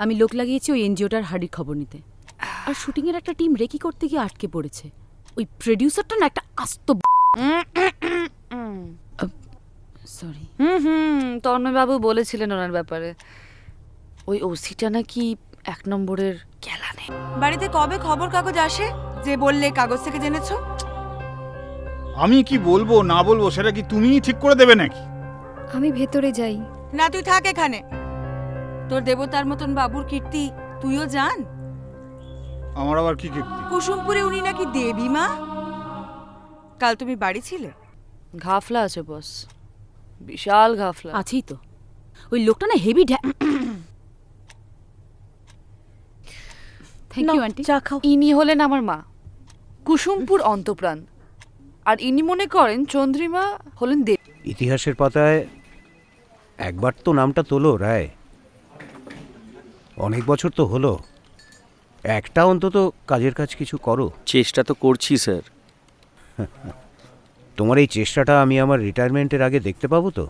আমি লোক লাগিয়েছি ওই এনজিওটার হাড়ির খবর নিতে, আর শুটিংয়ের একটা টিম রেকি করতে গিয়ে আটকে পড়েছে। ওই প্রডিউসারটা না একটা আস্ত সরি। তন্ময়বাবু বলেছিলেন ওনার ব্যাপারে, ওই ওসিটা নাকি 1 নম্বরের ক্যালানে। বাড়িতে কবে খবর কাগজ আসে যে বললে কাগজ থেকে জেনেছো? আমি কি বলবো না বলবো সেটা কি তুমিই ঠিক করে দেবে নাকি? আমি ভেতরে যাই। না, তুই থাক এখানে। তোর দেবতার মতন বাবুর কীর্তি তুইও জান। আমার আবার কি কীর্তি? কুসুমপুরে উনি নাকি দেবী মা। কাল তুমি বাড়ি ছিলে? ঘাফলা আছে বস, বিশাল ঘাফলা। আছেই তো, ওই লোকটা না হেভি থ্যাংক ইউ আন্টি। চা খাও। ইনি হলেন আমার মা, কুসুমপুর অন্তপ্রাণ। আর ইনি মনে করেন চন্দ্রিমা হলেন দেব। ইতিহাসের পাতায় একবার তো নামটা তোলো রায়, অনেক বছর তো হলো, একটা অন্তত কাজের কাজ কিছু করো। চেষ্টা তো করছি স্যার। তোমার এই চেষ্টাটা আমি আমার রিটায়ারমেন্টের আগে দেখতে পাবো তো?